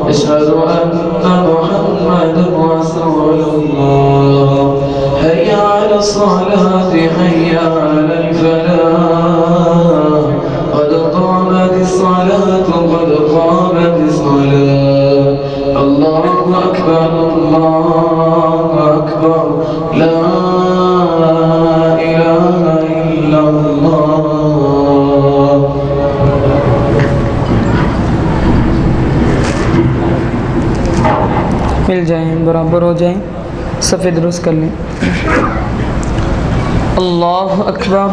أشهد أن محمدا رسول الله. حي على الصلاة حي على الفلاح قد قامت الصلاة قد قامت الصلاة. الله أكبر الله أكبر لا إله إلا الله. मिल जाएं, बराबर हो जाएं, सफ़ेद दुरुस्त कर लें। अल्लाह अकबर।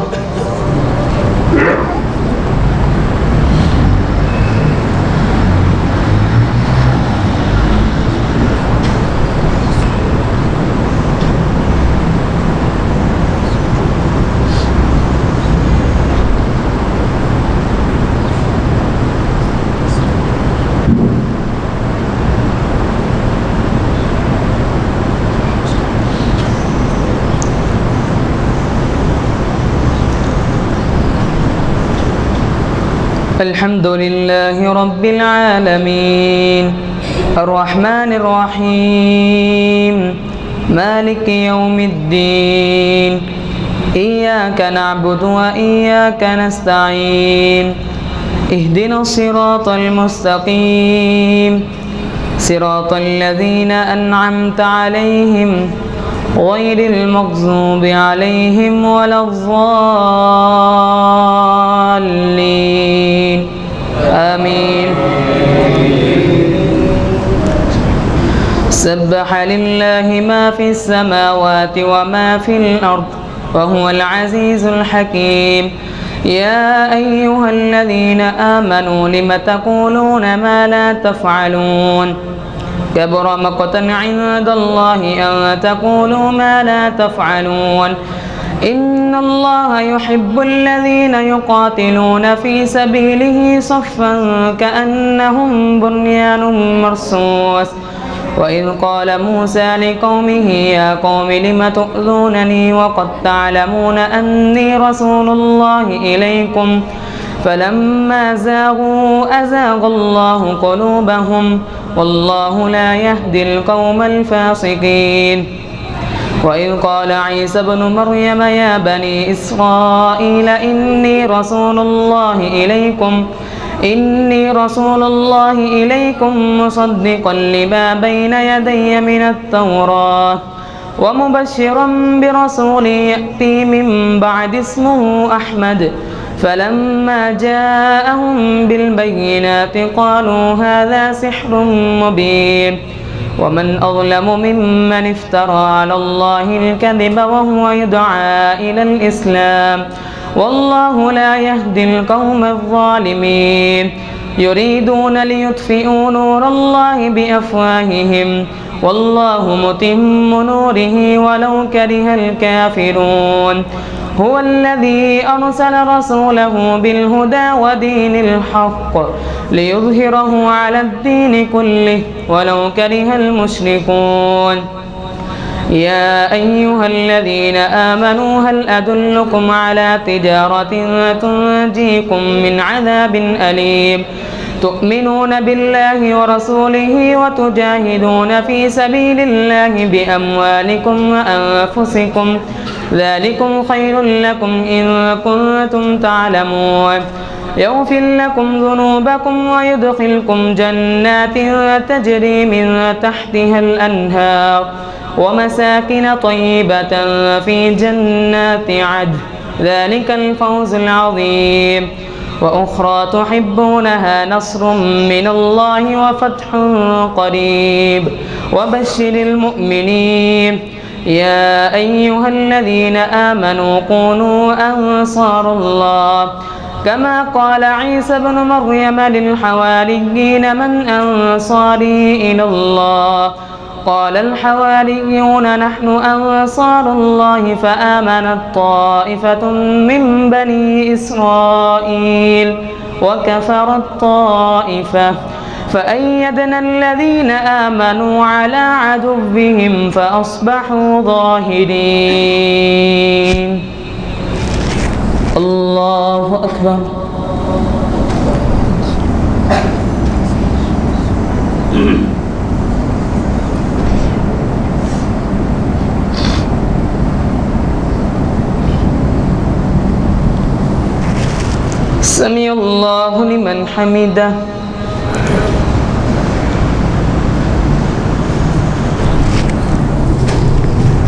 الحمد لله رب العالمين الرحمن الرحيم مالك يوم الدين إياك نعبد وإياك نستعين اهدنا الصراط المستقيم صراط الذين أنعمت عليهم غير المغضوب عليهم ولا الضالين آمين. سبح لله ما في السماوات وما في الأرض وهو العزيز الحكيم. يا أيها الذين آمنوا لم تقولون ما لا تفعلون كبر مقتا عند الله أن تقولوا ما لا تفعلون. إن الله يحب الذين يقاتلون في سبيله صفا كأنهم بنيان مرصوص. وإذ قال موسى لقومه يا قوم لم تؤذونني وقد تعلمون أني رسول الله إليكم فلما زاغوا أزاغ الله قلوبهم والله لا يهدي القوم الفاسقين. وإذ قال عيسى ابن مريم يا بني إسرائيل إني رسول الله إليكم مصدقا لما بين يدي من التوراة ومبشرا برسول يأتي من بعد اسمه أحمد. فلما جاءهم بالبينات قالوا هذا سحر مبين. ومن أظلم ممن افترى على الله الكذب وهو يدعى إلى الإسلام والله لا يهدي القوم الظالمين. يريدون ليطفئوا نور الله بأفواههم والله متم نوره ولو كره الكافرون. هو الذي أرسل رسوله بالهدى ودين الحق ليظهره على الدين كله ولو كره المشركون. يا أيها الذين آمنوا هل أدلكم على تجارة تنجيكم من عذاب أليم تؤمنون بالله ورسوله وتجاهدون في سبيل الله بأموالكم وأنفسكم ذلكم خير لكم إن كنتم تعلمون. يغفر لكم ذنوبكم ويدخلكم جنات تجري من تحتها الأنهار ومساكن طيبة في جنات عدن ذلك الفوز العظيم. وأخرى تحبونها نصر من الله وفتح قريب وبشر المؤمنين. يا أيها الذين آمنوا كونوا أنصار الله كما قال عيسى ابن مريم للحواريين من أنصاري إلى الله قال الحواريون نحن أنصار الله فآمنت طائفة من بني إسرائيل وكفرت طائفة فأيدنا الذين آمنوا على عدوهم فأصبحوا ظاهرين. الله أكبر. سمع الله لمن حمده.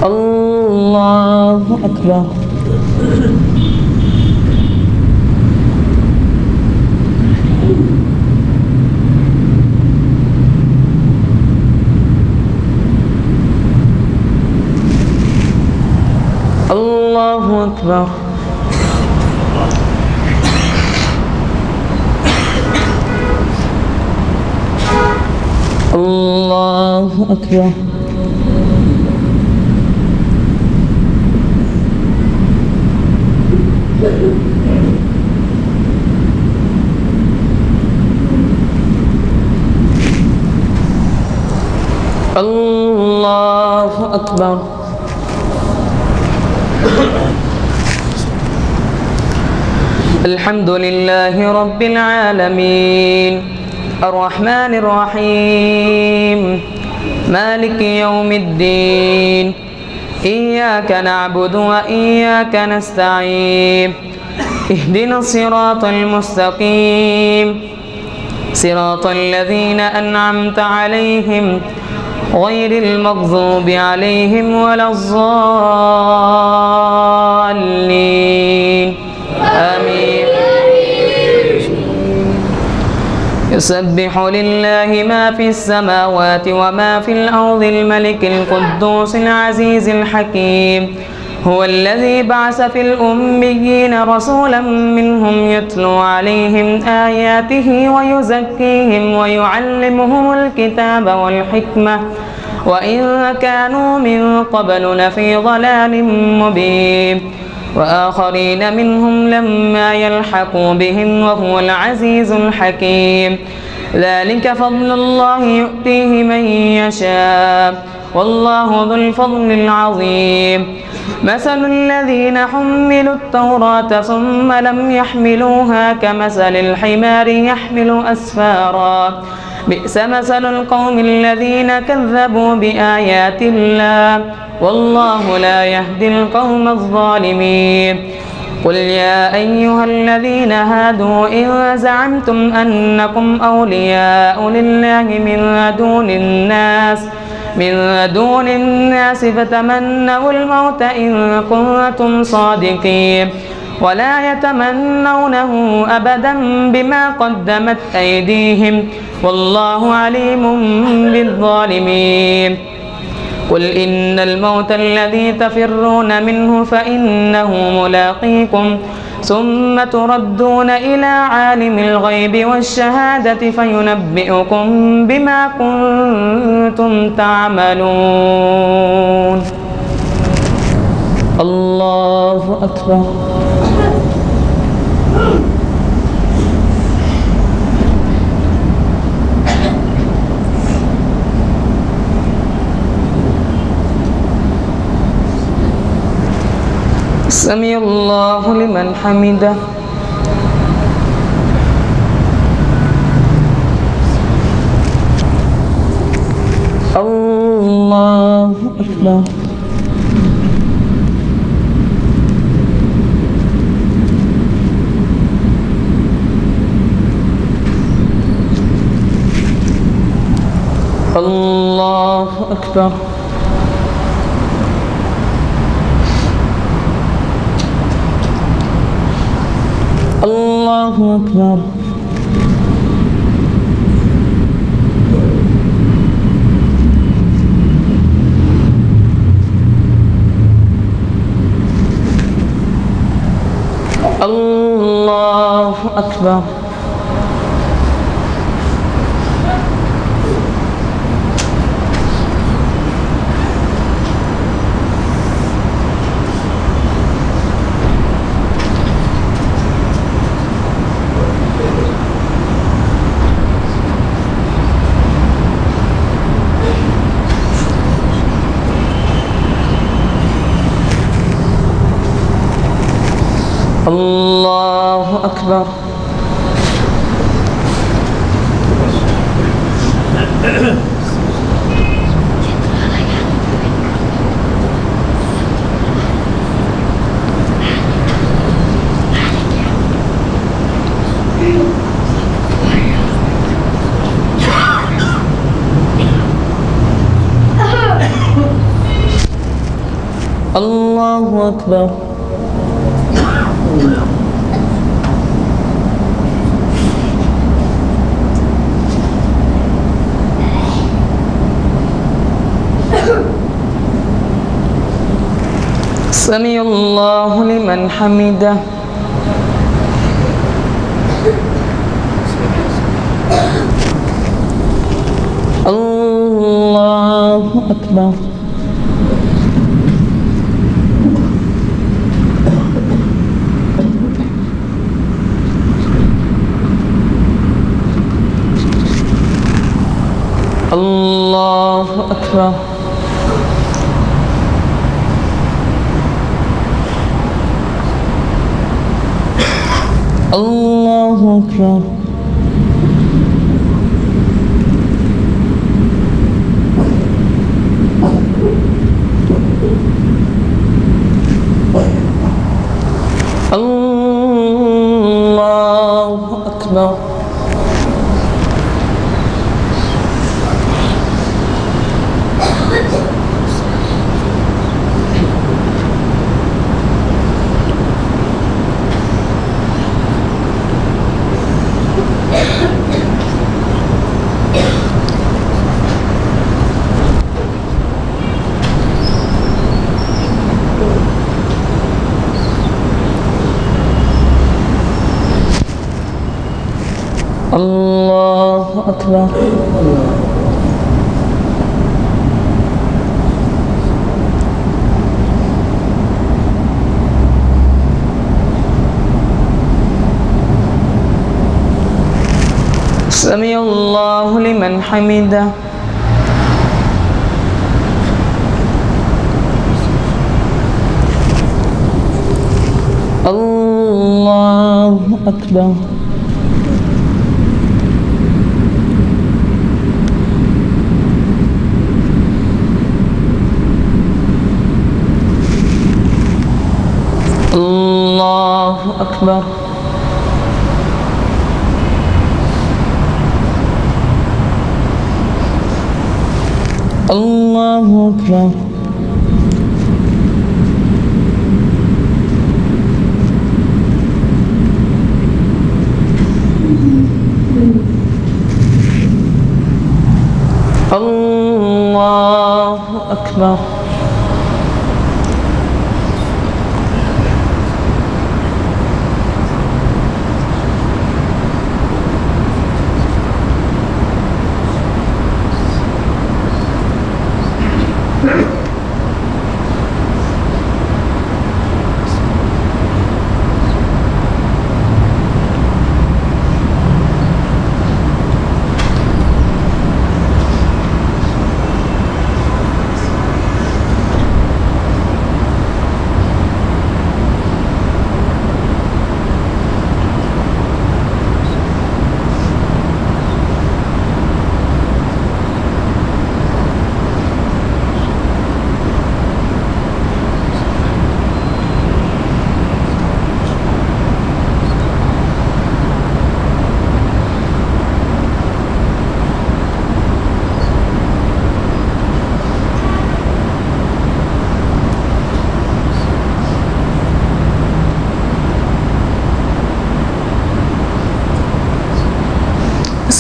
الله أكبر. الله أكبر. الله أكبر. الله أكبر. الحمد لله رب العالمين الرحمن الرحيم مالك يوم الدين إياك نعبد وإياك نستعين اهدنا الصراط المستقيم صراط الذين أنعمت عليهم غير المغضوب عليهم ولا الضالين آمين. يسبح لله ما في السماوات وما في الأرض الملك القدوس العزيز الحكيم هو الذي بعث في الأميين رسولا منهم يتلو عليهم آياته ويزكيهم ويعلمهم الكتاب والحكمة وإن كانوا من قبل لفي ضلال مبين وآخرين منهم لما يلحقوا بهم وهو العزيز الحكيم ذلك فضل الله يؤتيه من يشاء والله ذو الفضل العظيم مثل الذين حملوا التوراة ثم لم يحملوها كمثل الحمار يحمل أسفارا بئس مثل القوم الذين كذبوا بآيات الله والله لا يهدي القوم الظالمين قل يا أيها الذين هادوا إن زعمتم أنكم أولياء لله من دون الناس فتمنوا الموت إن كنتم صادقين ولا يتمنونه أبدا بما قدمت أيديهم والله عليم بالظالمين قل إن الموت الذي تفرون منه فإنه ملاقيكم ثم تردون إلى عالم الغيب والشهادة فينبئكم بما كنتم تعملون. الله أكبر. سمع الله لمن حمده. الله أكبر. الله أكبر. الله أكبر. الله أكبر. الله أكبر. الله أكبر. سمع الله لمن حمده. الله أكبر. الله أكبر. الله أكبر. الله أكبر. الله أكبر. سمع الله لمن حمده. الله أكبر. الله أكبر. الله أكبر. الله أكبر.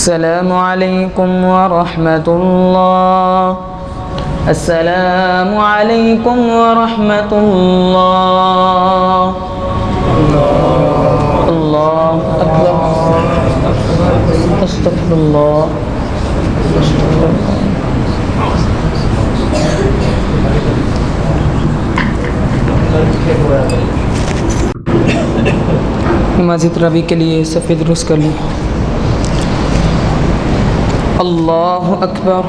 السلام عليكم ورحمة الله. السلام عليكم ورحمة الله. الله أكبر. أستغفر الله. नमाज़ तरावी के लिए सफ़े दुरुस्त कर लें। अल्लाहु अकबर।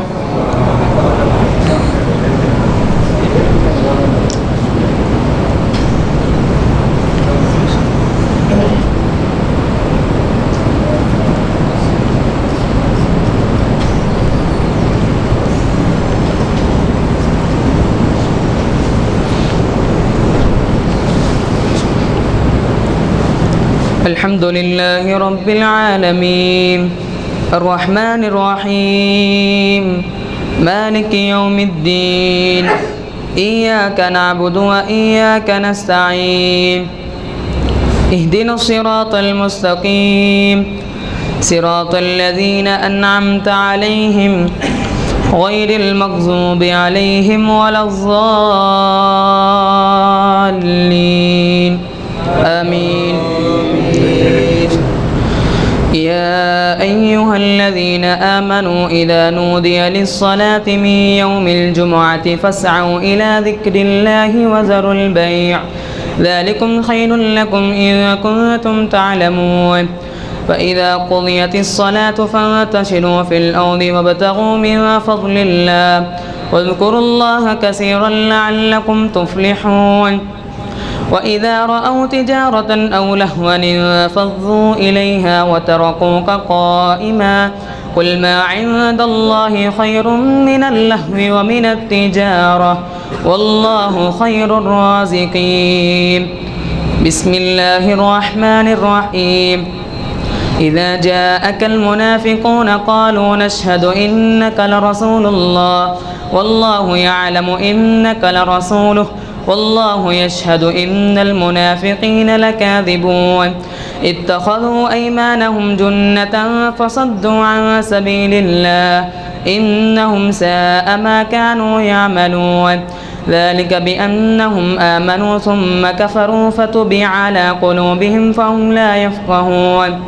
الحمد لله رب العالمين الرحمن الرحيم مالك يوم الدين إياك نعبد وإياك نستعين اهدنا الصراط المستقيم صراط الذين أنعمت عليهم غير المغضوب عليهم ولا الضالين آمين يا أيها الذين آمنوا إذا نودي للصلاة من يوم الجمعة فاسعوا إلى ذكر الله وذروا البيع ذلكم خير لكم إن كنتم تعلمون فإذا قضيت الصلاة فانتشروا في الأرض وابتغوا من فضل الله واذكروا الله كثيرا لعلكم تفلحون وإذا رأوا تجارة أو لهوا انفضوا إليها وتركوك قائما قل ما عند الله خير من اللهو ومن التجارة والله خير الرازقين بسم الله الرحمن الرحيم إذا جاءك المنافقون قالوا نشهد إنك لرسول الله والله يعلم إنك لرسوله والله يشهد إن المنافقين لكاذبون اتخذوا أيمانهم جنة فصدوا عن سبيل الله إنهم ساء ما كانوا يعملون ذلك بأنهم آمنوا ثم كفروا فتبع على قلوبهم فهم لا يفقهون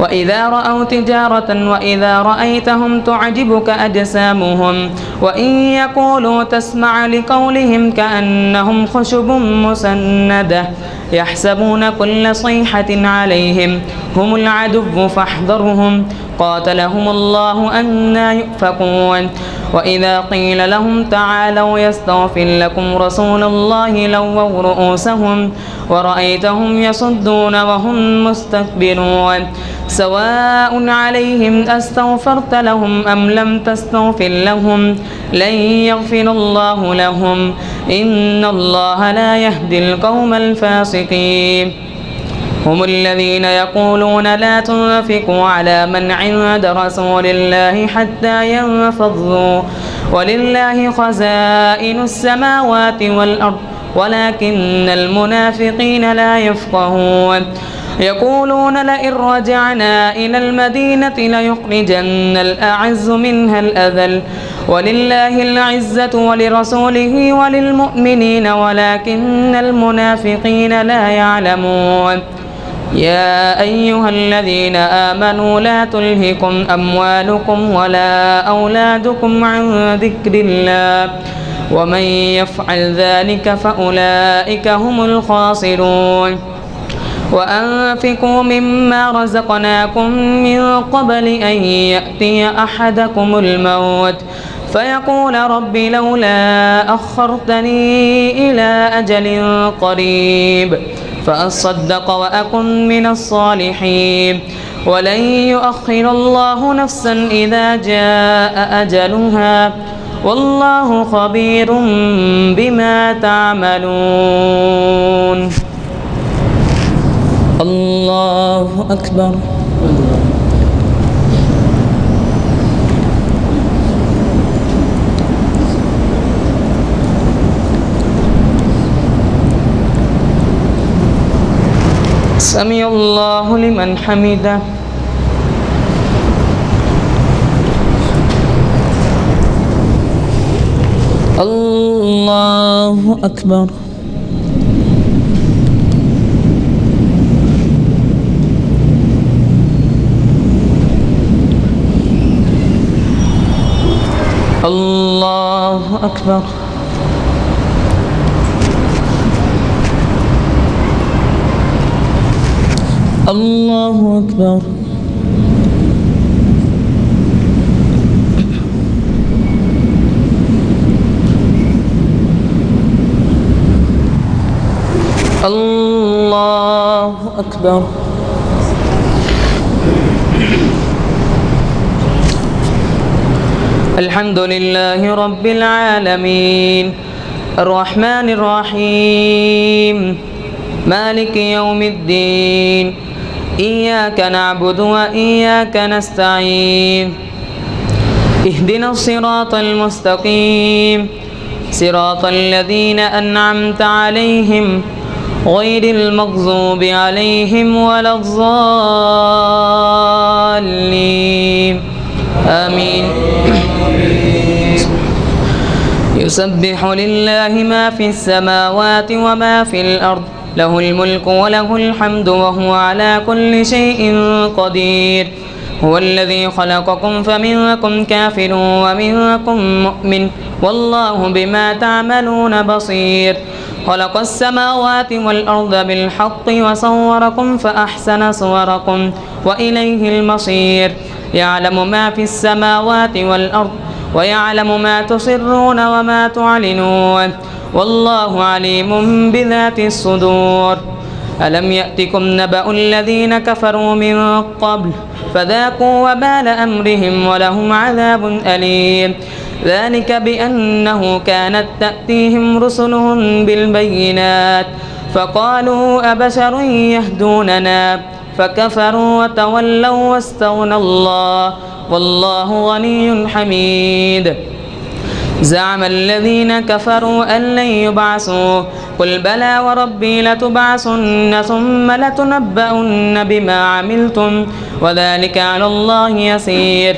وإذا رأوا تجارة وإذا رأيتهم تعجبك أجسامهم وإن يقولوا تسمع لقولهم كأنهم خشب مسندة يحسبون كل صيحة عليهم هم العدو فاحذرهم قاتلهم الله أنى يؤفكون وإذا قيل لهم تعالوا يستغفر لكم رسول الله لووا رؤوسهم ورأيتهم يصدون وهم مستكبرون سواء عليهم أستغفرت لهم أم لم تستغفر لهم لن يغفر الله لهم إن الله لا يهدي القوم الفاسقين هم الذين يقولون لا تنفقوا على من عند رسول الله حتى ينفضوا ولله خزائن السماوات والأرض ولكن المنافقين لا يفقهون يقولون لئن رجعنا إلى المدينة ليخرجن الأعز منها الأذل ولله العزة ولرسوله وللمؤمنين ولكن المنافقين لا يعلمون يا أيها الذين آمنوا لا تلهكم أموالكم ولا أولادكم عن ذكر الله ومن يفعل ذلك فأولئك هم الخاسرون وأنفقوا مما رزقناكم من قبل أن يأتي أحدكم الموت فيقول رب لولا أخرتني إلى أجل قريب فأصدق وأكن من الصالحين ولن يؤخر الله نفسا إذا جاء أجلها والله خبير بما تعملون الله أكبر سمع الله لمن حمده الله أكبر الله أكبر الله أكبر الله أكبر الحمد لله رب العالمين الرحمن الرحيم مالك يوم الدين إياك نعبد وإياك نستعين اهدنا الصراط المستقيم صراط الذين أنعمت عليهم غير المغضوب عليهم ولا الضالين آمين يسبح لله ما في السماوات وما في الأرض له الملك وله الحمد وهو على كل شيء قدير هو الذي خلقكم فمنكم كافر ومنكم مؤمن والله بما تعملون بصير خلق السماوات والأرض بالحق وصوركم فأحسن صوركم وإليه المصير يعلم ما في السماوات والأرض ويعلم ما تسرون وما تعلنون والله عليم بذات الصدور ألم يأتكم نبأ الذين كفروا من قبل فذاقوا وبال أمرهم ولهم عذاب أليم ذلك بأنه كانت تأتيهم رسلهم بالبينات فقالوا أبشر يهدوننا فكفروا وتولوا واستغنى الله والله غني حميد زعم الذين كفروا أن لن يبعثوا قل بلى وربي لتبعثن ثم لتنبؤن بما عملتم وذلك على الله يسير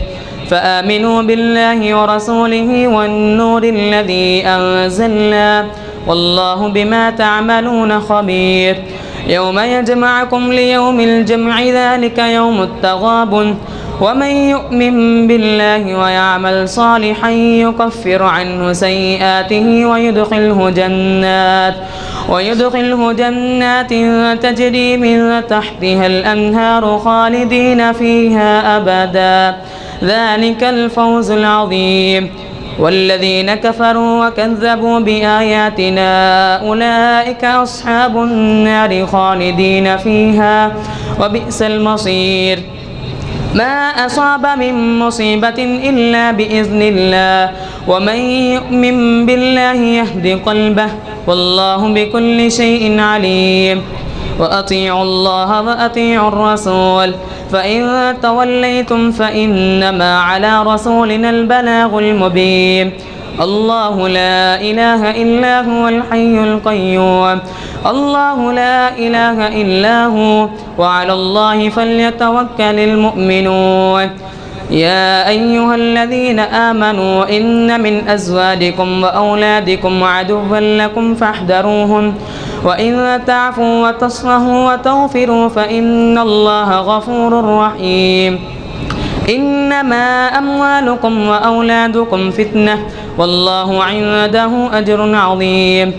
فآمنوا بالله ورسوله والنور الذي أنزلنا والله بما تعملون خبير يوم يجمعكم ليوم الجمع ذلك يوم التغابن ومن يؤمن بالله ويعمل صالحا يكفر عنه سيئاته ويدخله جنات تجري من تحتها الأنهار خالدين فيها أبدا ذلك الفوز العظيم والذين كفروا وكذبوا بآياتنا أولئك أصحاب النار خالدين فيها وبئس المصير ما أصاب من مصيبة إلا بإذن الله ومن يؤمن بالله يهد قلبه والله بكل شيء عليم وأطيعوا الله وأطيعوا الرسول فإن توليتم فإنما على رسولنا البلاغ المبين الله لا إله إلا هو الحي القيوم الله لا إله إلا هو وعلى الله فليتوكل المؤمنون يا أيها الذين آمنوا إن من أزواجكم وأولادكم عدوا لكم فاحذروهم وإن تعفوا وتصفحوا وتغفروا فإن الله غفور رحيم إنما أموالكم وأولادكم فتنة والله عنده أجر عظيم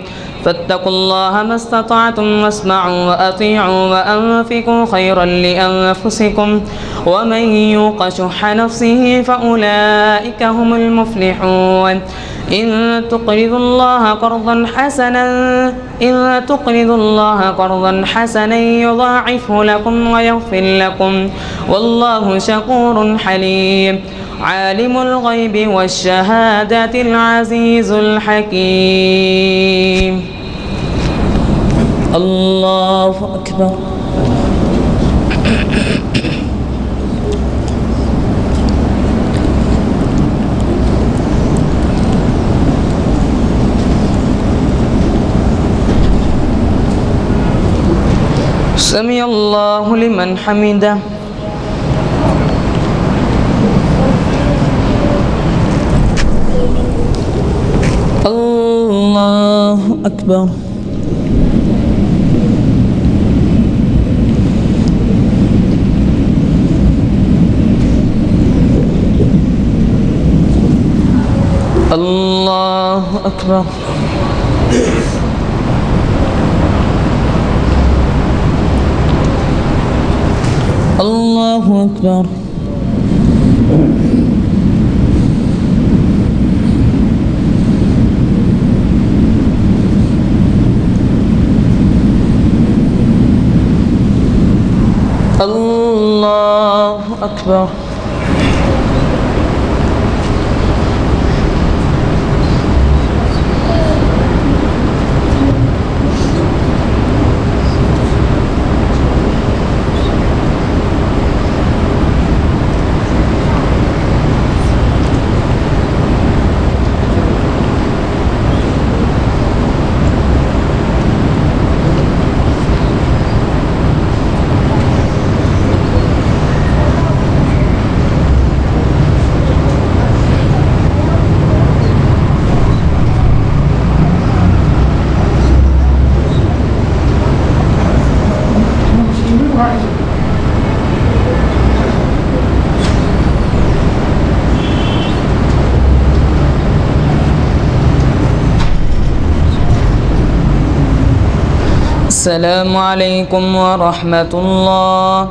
فاتقوا الله ما استطعتم واسمعوا وأطيعوا وأنفقوا خيرا لأنفسكم ومن يوق شح نفسه فأولئك هم المفلحون إن تقرضوا الله قرضا حسنا يضاعفه لكم ويغفر لكم والله شكور حليم عالم الغيب والشهادة العزيز الحكيم الله أكبر سمع الله لمن حمده الله أكبر الله أكبر الله أكبر الله أكبر السلام عليكم ورحمة الله.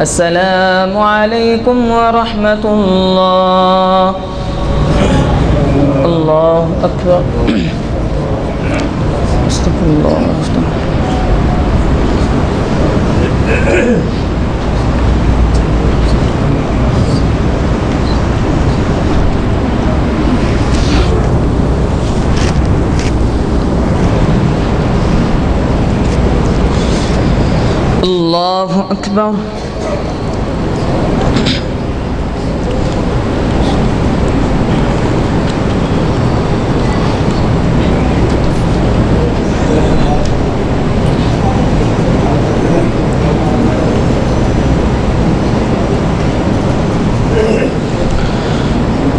السلام عليكم ورحمة الله. الله أكبر. استغفر الله. الله أكبر.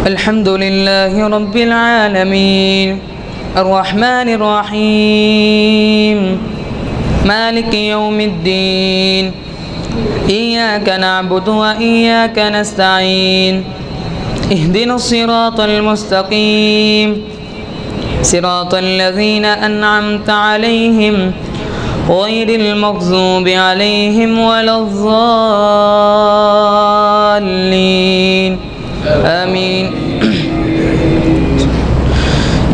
الحمد لله رب العالمين الرحمن الرحيم مالك يوم الدين إياك نعبد وإياك نستعين اهدنا الصراط المستقيم صراط الذين أنعمت عليهم غير المغضوب عليهم ولا الضالين آمين.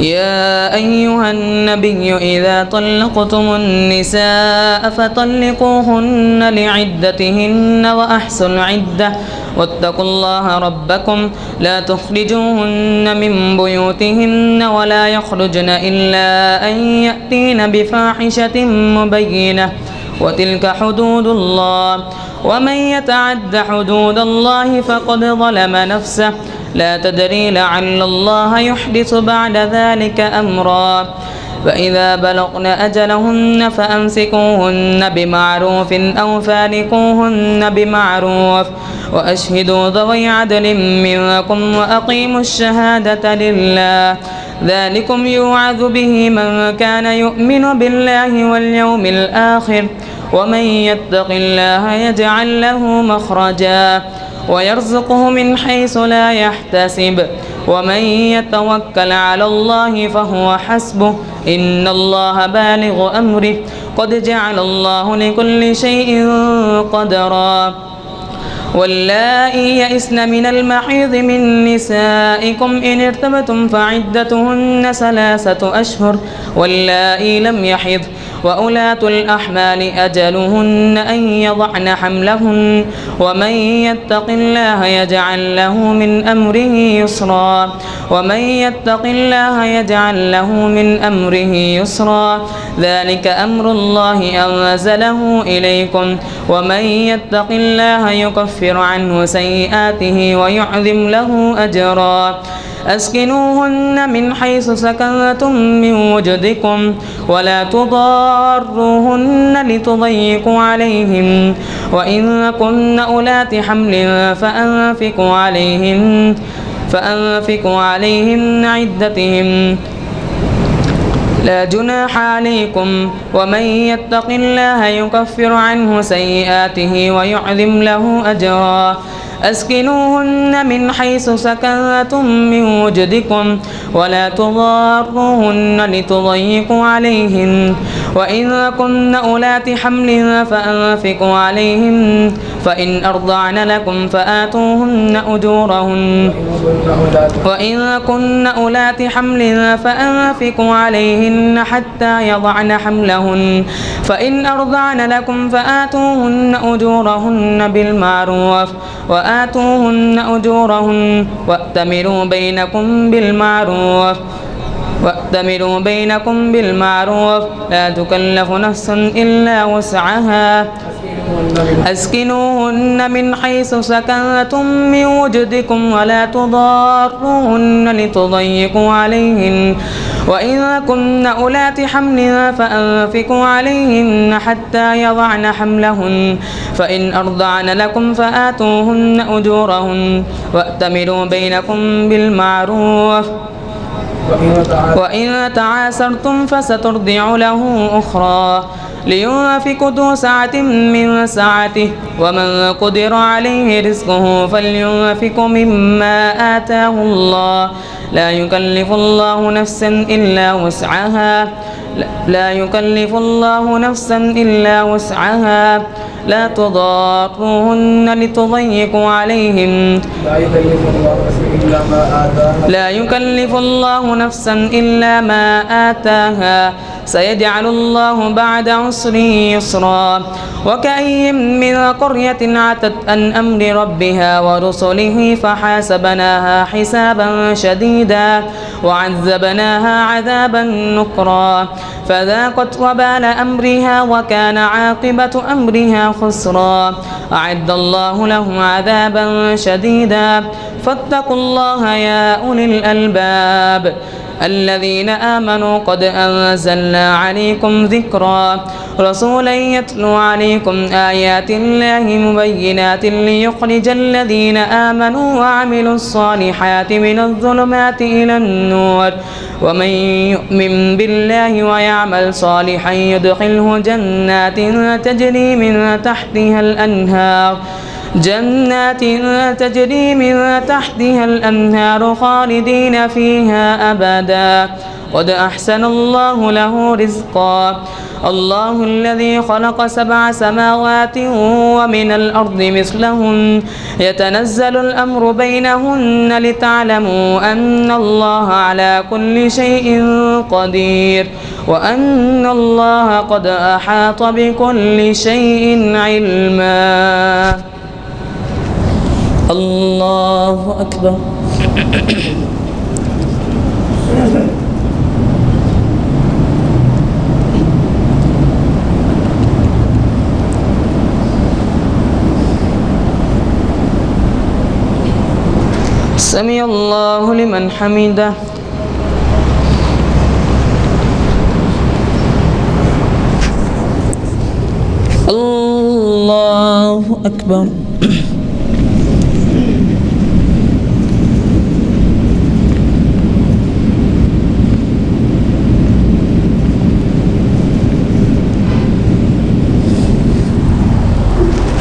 يا أيها النبي إذا طلقتم النساء فطلقوهن لعدتهن وأحصوا العدة واتقوا الله ربكم لا تخرجوهن من بيوتهن ولا يخرجن إلا أن يأتين بفاحشة مبينة وتلك حدود الله ومن يتعد حدود الله فقد ظلم نفسه لا تدري لعل الله يحدث بعد ذلك أمرا. فإذا بلغن أجلهن فأمسكوهن بمعروف أو فارقوهن بمعروف وأشهدوا ذوي عدل منكم وأقيموا الشهادة لله ذلكم يوعظ به من كان يؤمن بالله واليوم الآخر ومن يتق الله يجعل له مخرجا ويرزقه من حيث لا يحتسب ومن يتوكل على الله فهو حسبه إن الله بالغ أمره قد جعل الله لكل شيء قدرا. واللائي يئسن من المحيض من نسائكم إن ارتبتم فعدتهن 3 أشهر واللائي لم يحض وأولاة الأحمال أجلهن أن يضعن حملهن ومن يتق الله يجعل له من أمره يسرا ومن يتق الله يجعل له من أمره يسرا ذلك أمر الله أنزله إليكم ومن يتق الله يكفر عنه سيئاته ويعظم له أجرا. أسكنوهن من حيث سكنتم من وجدكم ولا تضاروهن لتضيقوا عليهن وإن كن أولات حمل فأنفقوا عليهن عدتهن لا جناح عليكم ومن يتق الله يكفر عنه سيئاته ويعظم له أجرا. أسكنوهن من حيث سكنتم من وجدكم ولا تضاروهن لتضيقوا عليهن وإن كن أولات حمل فأنفقوا عليهن فإن أرضعن لكم فآتوهن أجورهن وإن كن أولات حمل فأنفقوا عليهن حتى يضعن حملهن فإن أرضعن لكم فآتوهن أجورهن بالمعروف وآتوهن أجورهن وأتمروا بينكم بالمعروف لا تكلف نفس إلا وسعها. أسكنوهن من حيث سكنتم من وجدكم ولا تضاروهن لتضيقوا عليهن وإن كن أولات حمل فأنفقوا عليهن حتى يضعن حملهن فإن أرضعن لكم فآتوهن أجورهن وأتمروا بينكم بالمعروف وإن تعاسرتم فسترضع له أخرى. لينفق ذو سعة من سعته ومن قدر عليه رزقه فلينفق مما آتاه الله لا يكلف الله نفسا إلا وسعها لا تضاروهن لتضيقوا عليهم لا يكلف الله نفسا إلا ما آتاها سيجعل الله بعد عسر يسرا وكأي من قرية عتت عن أمر ربها ورسله فحاسبناها حسابا شديدا وعذبناها عذابا نكرا فذاقت وبال أمرها وكان عاقبة أمرها خسرا أعد الله لهم عذابا شديدا فاتقوا الله يا أولي الألباب الذين آمنوا قد أنزلنا عليكم ذكرا رسولا يتلو عليكم آيات الله مبينات ليخرج الذين آمنوا وعملوا الصالحات من الظلمات إلى النور ومن يؤمن بالله ويعمل صالحا يدخله جنات تجري من تحتها الأنهار خالدين فيها أبدا قد أحسن الله له رزقا الله الذي خلق 7 سماوات ومن الأرض مثلهن يتنزل الأمر بينهن لتعلموا أن الله على كل شيء قدير وأن الله قد أحاط بكل شيء علما الله أكبر سمع الله لمن حمده الله أكبر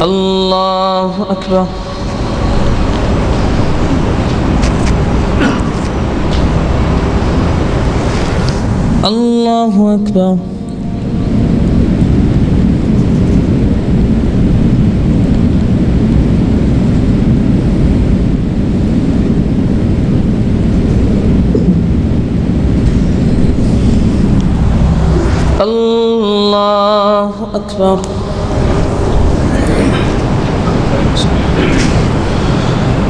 الله أكبر الله أكبر الله أكبر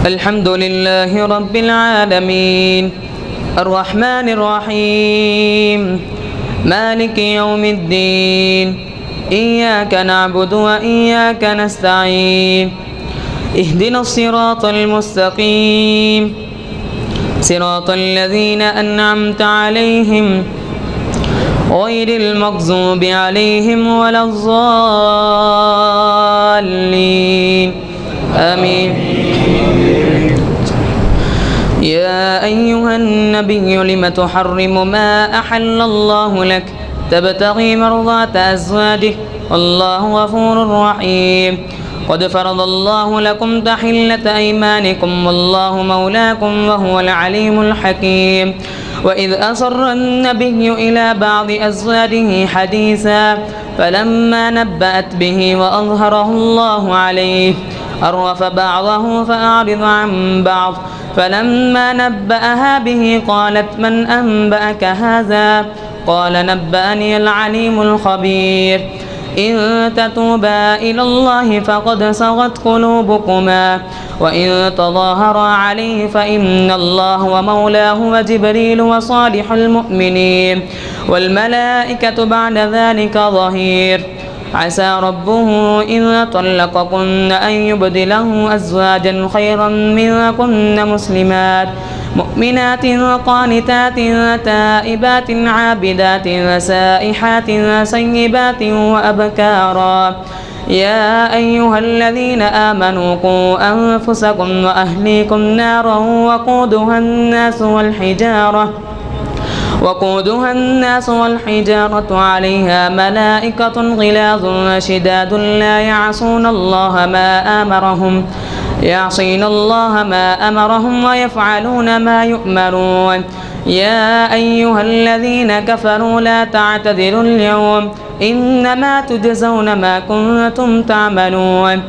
الحمد لله رب العالمين الرحمن الرحيم مالك يوم الدين إياك نعبد وإياك نستعين اهدنا الصراط المستقيم صراط الذين أنعمت عليهم غير المغضوب عليهم ولا الضالين آمين يا أيها النبي لم تحرم ما أحل الله لك تبتغي مرضات أزواجه والله غفور رحيم قد فرض الله لكم تحلة أيمانكم والله مولاكم وهو العليم الحكيم وإذ أسر النبي إلى بعض أزواجه حديثا فلما نبأت به وأظهره الله عليه عرف بعضه فأعرض عن بعض فلما نبأها به قالت من أنبأك هذا قال نبأني العليم الخبير إن تتوبا إلى الله فقد صغت قلوبكما وإن تظاهرا عليه فإن الله ومولاه وجبريل وصالح المؤمنين والملائكة بعد ذلك ظهير عسى ربه إن طلقكن أن يبدله أزواجا خيرا منكن مسلمات مؤمنات قانتات تائبات عابدات سائحات سيبات وأبكارا يا أيها الذين آمنوا قوا أنفسكم وأهليكم نارا وقودها الناس وقودها الناس والحجارة عليها ملائكة غلاظ شداد لا يعصون الله ما أمرهم ويفعلون ما يؤمرون. يا أيها الذين كفروا لا تعتذروا اليوم إنما تجزون ما كنتم تعملون.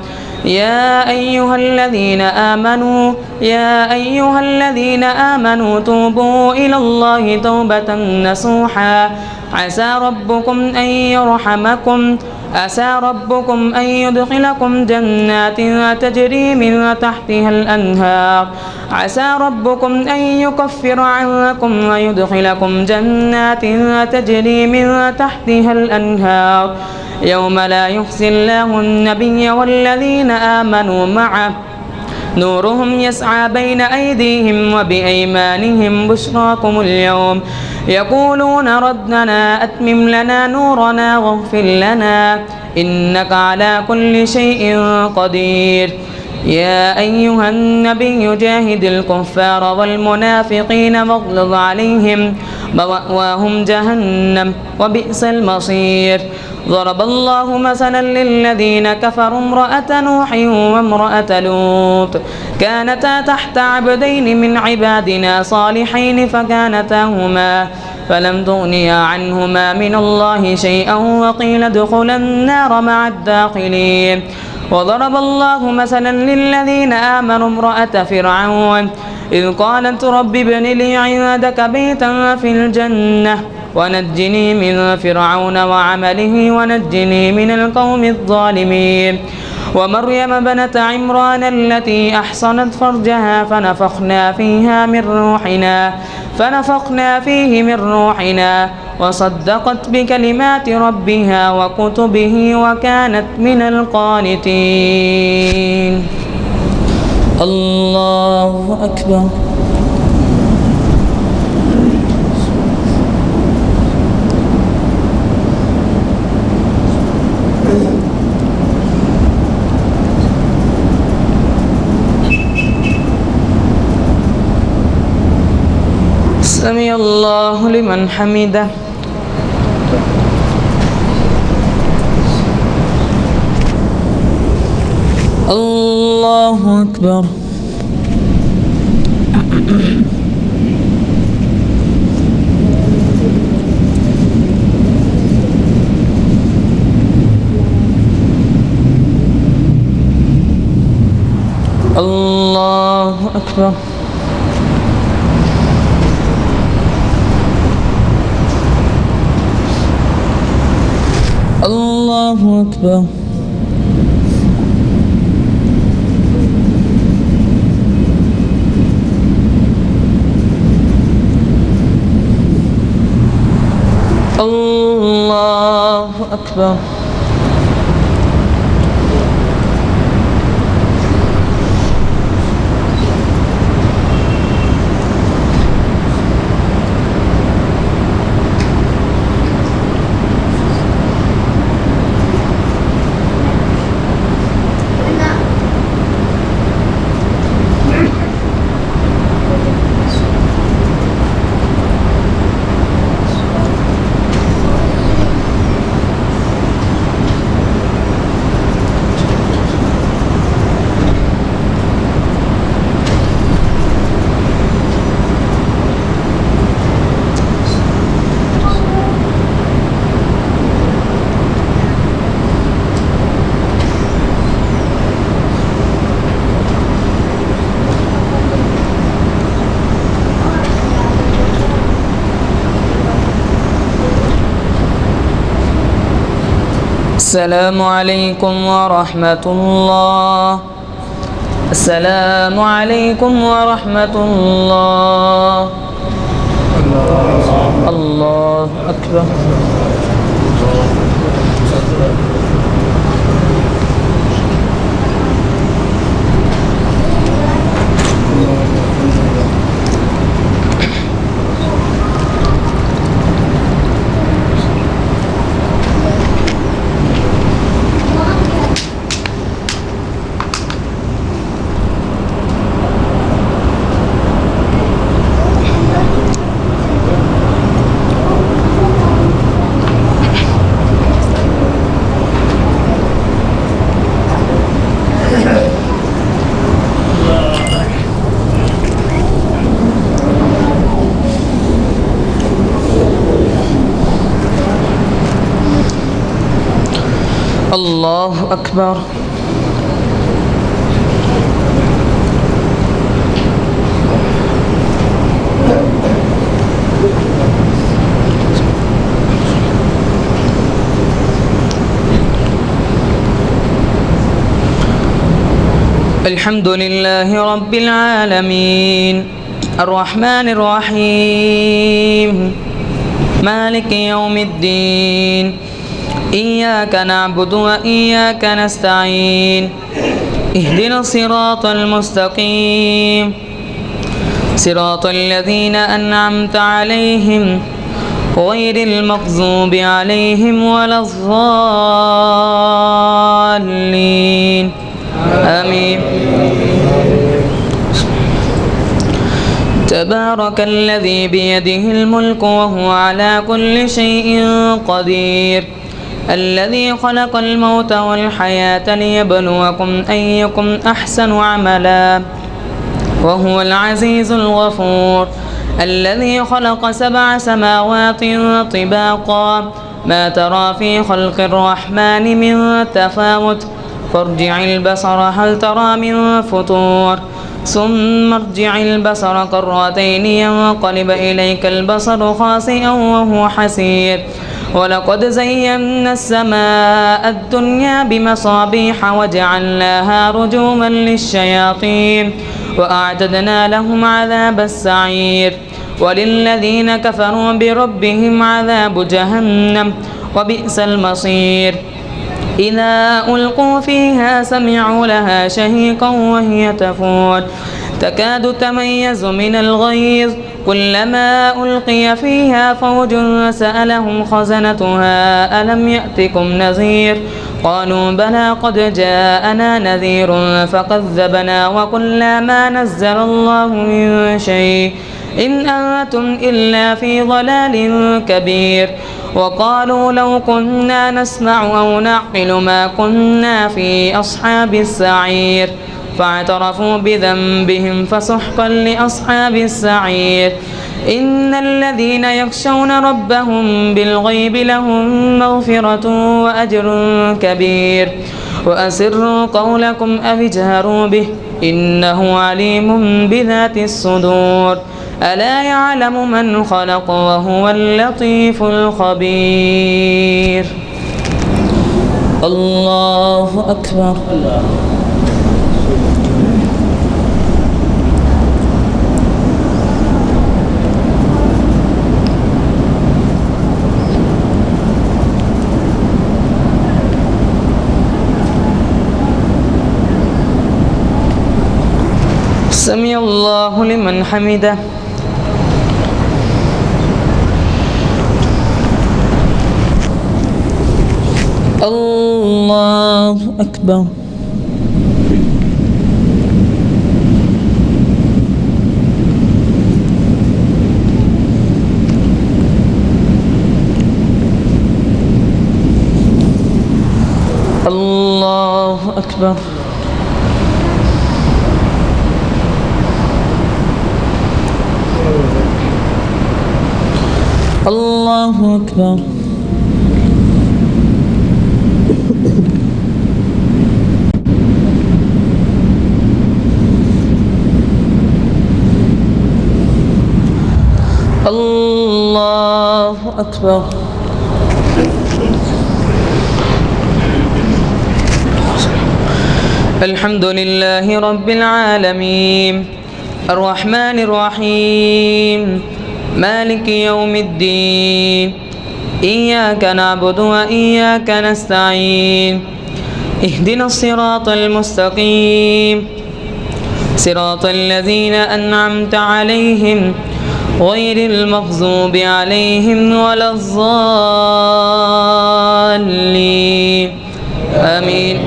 يا أيها الذين آمنوا توبوا إلى الله توبة نصوحا عسى ربكم أن يدخلكم جنات تجري من تحتها الأنهار عسى ربكم أن يكفر عنكم ويدخلكم جنات تجري من تحتها الأنهار يوم لا يخزي الله النبي والذين آمنوا معه نورهم يسعى بين أيديهم وبأيمانهم بشراكم اليوم يقولون ربنا أتمم لنا نورنا واغفر لنا إنك على كل شيء قدير. يا أيها النبي جاهد الكفار والمنافقين واغلظ عليهم ومأواهم جهنم وبئس المصير. ضرب الله مثلا للذين كفروا امرأة نوح وامرأة لوط كانتا تحت عبدين من عبادنا صالحين فكانتاهما فلم تغنيا عنهما من الله شيئا وقيل ادخلا النار مع الداخلين. وضرب الله مثلا للذين آمنوا امرأة فرعون إذ قالت رب ابن لي عندك بيتا في الجنة ونجني من فرعون وعمله ونجني من القوم الظالمين. ومريم بنت عمران التي أحصنت فرجها فنفخنا فيه من روحنا وصدقت بكلمات ربها وكتبه وكانت من القانتين. الله أكبر. سمع الله لمن حمده. الله أكبر. الله أكبر. الله أكبر. الله أكبر. السلام عليكم ورحمة الله. السلام عليكم ورحمة الله. الله أكبر. الله أكبر. الحمد لله رب العالمين الرحمن الرحيم مالك يوم الدين إياك نعبد وإياك نستعين اهدنا الصراط المستقيم صراط الذين أنعمت عليهم غير المغضوب عليهم ولا الضالين آمين. تبارك الذي بيده الملك وهو على كل شيء قدير الذي خلق الموت والحياة ليبلوكم أيكم أحسن عملا وهو العزيز الغفور الذي خلق 7 سماوات طباقا ما ترى في خلق الرحمن من تفاوت فارجع البصر هل ترى من فطور ثم ارجع البصر كرتين ينقلب إليك البصر خاسئا وهو حسير ولقد زينا السماء الدنيا بمصابيح وجعلناها رجوما للشياطين وأعتدنا لهم عذاب السعير وللذين كفروا بربهم عذاب جهنم وبئس المصير إذا ألقوا فيها سمعوا لها شهيقا وهي تفور تكاد تميز من الغيظ كلما ألقي فيها فوج سألهم خزنتها ألم يأتكم نذير قالوا بلى قد جاءنا نذير فكذبنا وقلنا ما نزل الله من شيء إن أنتم إلا في ضلال كبير وقالوا لو كنا نسمع أو نعقل ما كنا في أصحاب السعير فاعترفوا بذنبهم فسحقا لأصحاب السعير إن الذين يخشون ربهم بالغيب لهم مغفرة وأجر كبير وأسروا قولكم أو اجهروا به إنه عليم بذات الصدور ألا يعلم من خلق وهو اللطيف الخبير. الله أكبر. سمع الله لمن حمده. الله أكبر. الله أكبر. الله أكبر. الله أكبر. الحمد لله رب العالمين الرحمن الرحيم مالك يوم الدين إياك نعبد وإياك نستعين اهدنا الصراط المستقيم صراط الذين أنعمت عليهم غير المغضوب عليهم ولا الضالين آمين.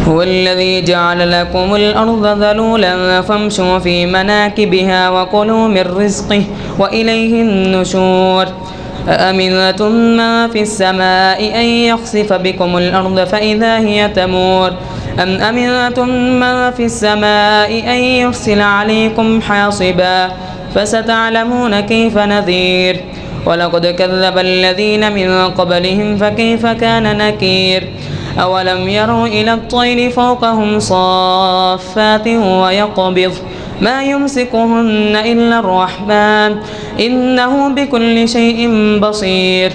هو الذي جعل لكم الأرض ذلولا فامشوا في مناكبها وكلوا من رزقه وإليه النشور أأمنتم من في السماء أن يخسف بكم الأرض فإذا هي تمور أم أمنتم من في السماء أن يرسل عليكم حاصبا فستعلمون كيف نذير ولقد كذب الذين من قبلهم فكيف كان نكير أولم يروا إلى الطير فوقهم صافات ويقبض ما يمسكهن إلا الرحمن إنه بكل شيء بصير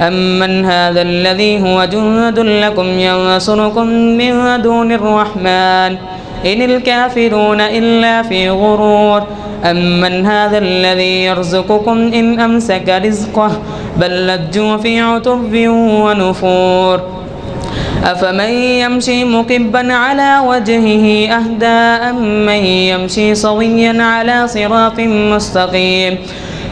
أمن هذا الذي هو جند لكم ينصركم من دون الرحمن إن الكافرون إلا في غرور أمن هذا الذي يرزقكم إن أمسك رزقه بل لجوا في عتب ونفور أفمن يمشي مكبا على وجهه أهدى أمن يمشي سويا على صراط مستقيم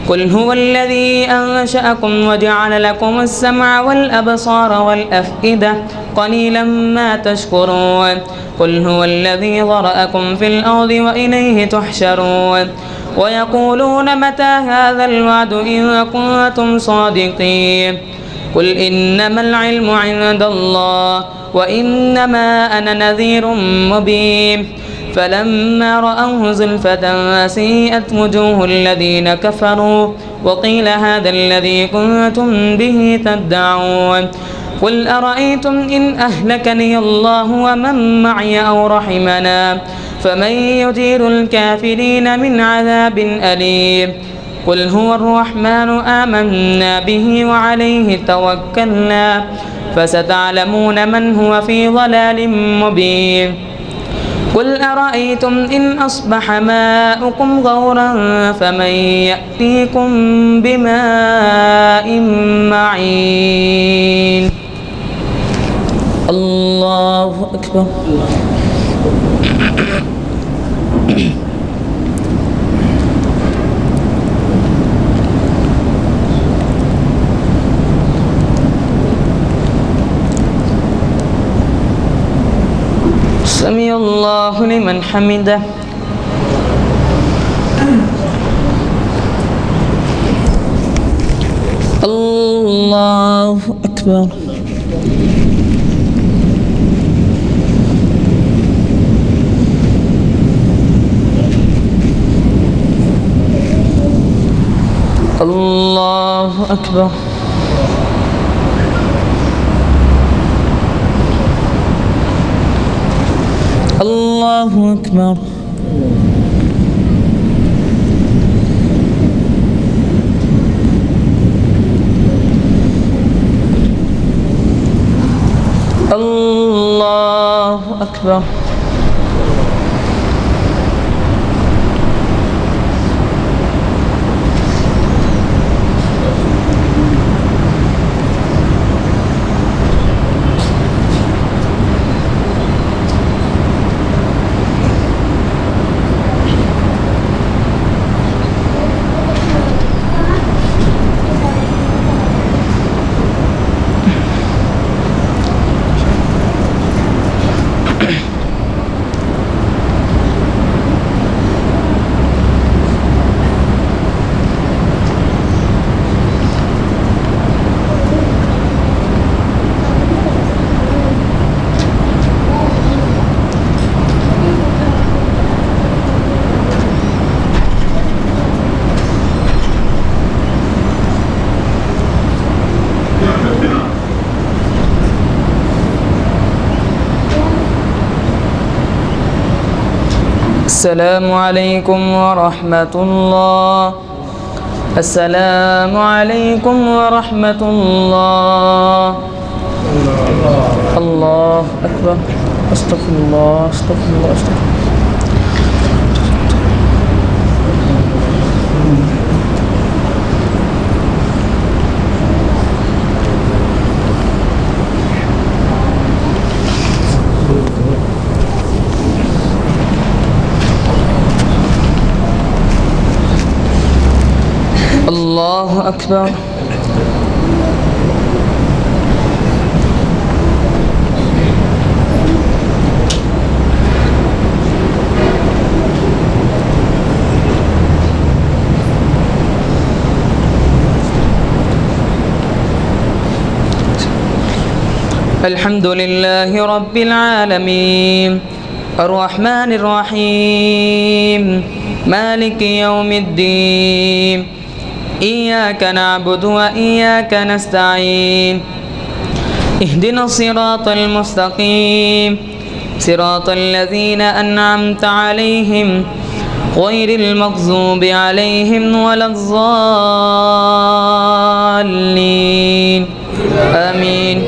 قل هو الذي أنشأكم وجعل لكم السمع والأبصار والأفئدة قليلا ما تشكرون قل هو الذي ذرأكم في الأرض وإليه تحشرون ويقولون متى هذا الوعد إن كنتم صادقين قل إنما العلم عند الله وإنما أنا نذير مبين فلما رأوه زلفة سيئت وجوه الذين كفروا وقيل هذا الذي كنتم به تدعون قل أرأيتم إن أهلكني الله ومن معي أو رحمنا فمن يجير الكافرين من عذاب أليم قل هو الرحمن آمنا به وعليه توكلنا فستعلمون من هو في ضلال مبين قل أرأيتم إن أصبح ماؤكم غورا فمن يأتيكم بماء معين. الله أكبر. سمع الله لمن حمده. الله أكبر. الله أكبر. الله أكبر. الله أكبر. السلام عليكم ورحمة الله. السلام عليكم ورحمة الله. الله أكبر. أستغفر الله أستغفر الله أستغفر الله. الله أكبر. الحمد لله رب العالمين الرحمن الرحيم مالك يوم الدين إياك نعبد وإياك نستعين اهدنا الصراط المستقيم صراط الذين أنعمت عليهم غير المغضوب عليهم ولا الضالين آمين.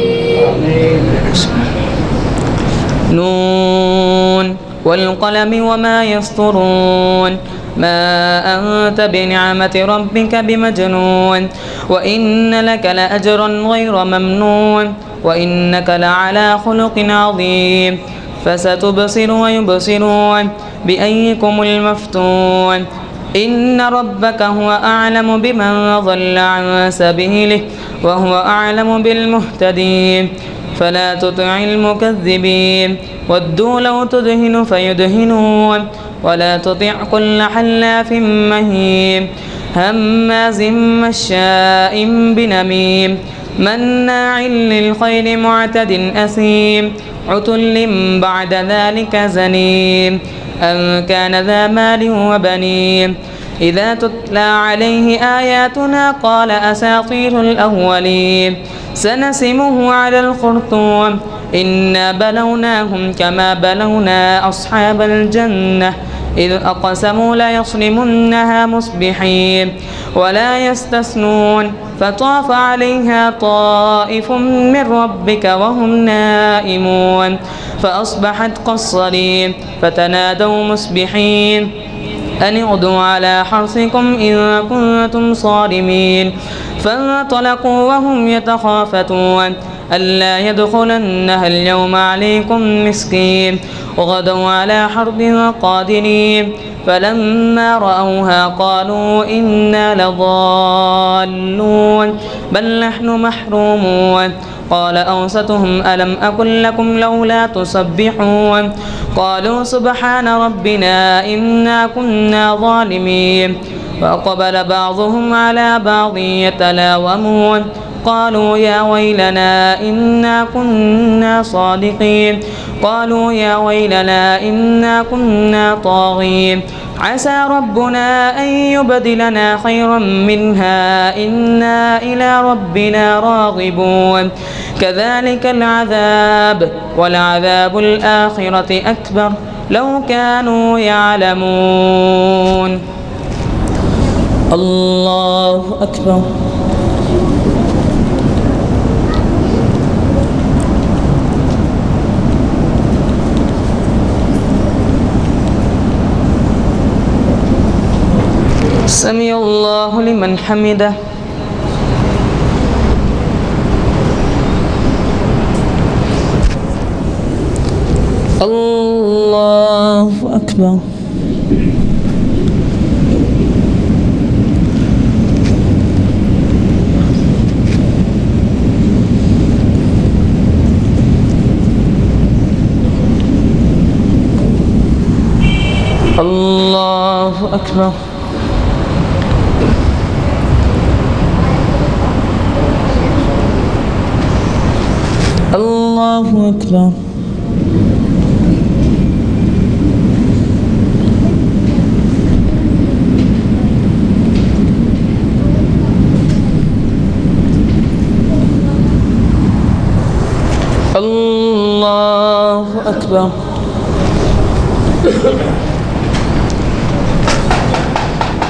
نون والقلم وما يسطرون ما أنت بنعمة ربك بمجنون وإن لك لأجرا غير ممنون وإنك لعلى خلق عظيم فستبصر ويبصرون بأيكم المفتون إن ربك هو أعلم بمن ضل عن سبيله وهو أعلم بالمهتدين فلا تطع المكذبين ودوا لو تدهن فيدهنون ولا تطع كل حلاف مهين هماز مشاء بنميم مناع للخير معتد أثيم عتل بعد ذلك زنيم أن كان ذا مال وبنين إذا تتلى عليه آياتنا قال أساطير الأولين سنسمه على الخرطوم إنا بلوناهم كما بلونا أصحاب الجنة إذ أقسموا ليصرمنها مصبحين ولا يستثنون فطاف عليها طائف من ربك وهم نائمون فأصبحت كالصريم فتنادوا مصبحين أن اغدوا على حرثكم إن كنتم صارمين فانطلقوا وهم يتخافتون ألا يدخلنها اليوم عليكم مسكين وغدوا على حرب قادرين فلما رأوها قالوا إنا لضالون بل نحن محرومون قال أوسطهم ألم أقل لكم لولا تسبحون قالوا سبحان ربنا إنا كنا ظالمين فأقبل بعضهم على بعض يتلاومون قالوا يا ويلنا إنا كنا صادقين قالوا يا ويلنا إنا كنا طاغين عسى ربنا أن يبدلنا خيرا منها إنا إلى ربنا راغبون كذلك العذاب ولعذاب الآخرة أكبر لو كانوا يعلمون. الله أكبر. سمع الله لمن حمده. الله أكبر. الله أكبر. الله أكبر. الله أكبر.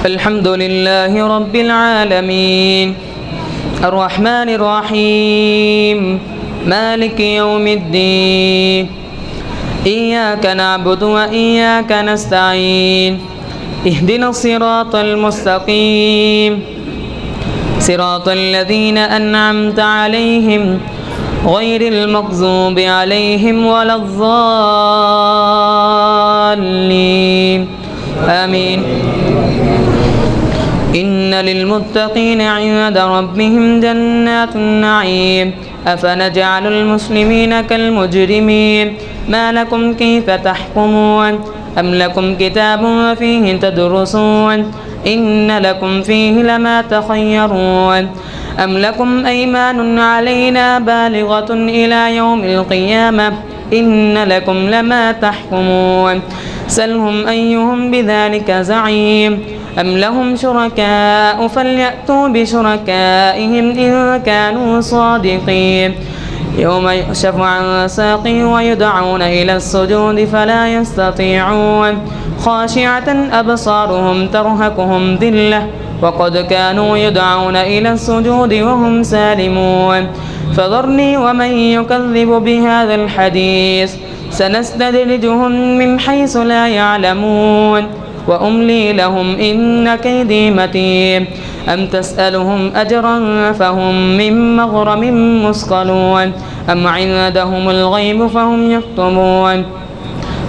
الحمد لله رب العالمين الرحمن الرحيم مالك يوم الدين إياك نعبد وإياك نستعين اهدنا الصراط المستقيم صراط الذين أنعمت عليهم غير المغضوب عليهم ولا الضالين آمين. إن للمتقين عند ربهم جنات النعيم أفنجعل المسلمين كالمجرمين ما لكم كيف تحكمون أم لكم كتاب فيه تدرسون إن لكم فيه لما تخيرون أم لكم أيمان علينا بالغة إلى يوم القيامة إن لكم لما تحكمون سلهم أيهم بذلك زعيم أم لهم شركاء فليأتوا بشركائهم إن كانوا صادقين يوم يكشف عن ساق ويدعون إلى السجود فلا يستطيعون خاشعة أبصارهم ترهقهم ذلة وقد كانوا يدعون إلى السجود وهم سالمون فذرني ومن يكذب بهذا الحديث سنستدرجهم من حيث لا يعلمون وأملي لهم إن كيدي متين أم تسألهم أجرا فهم من مغرم مثقلون أم عندهم الغيب فهم يكتبون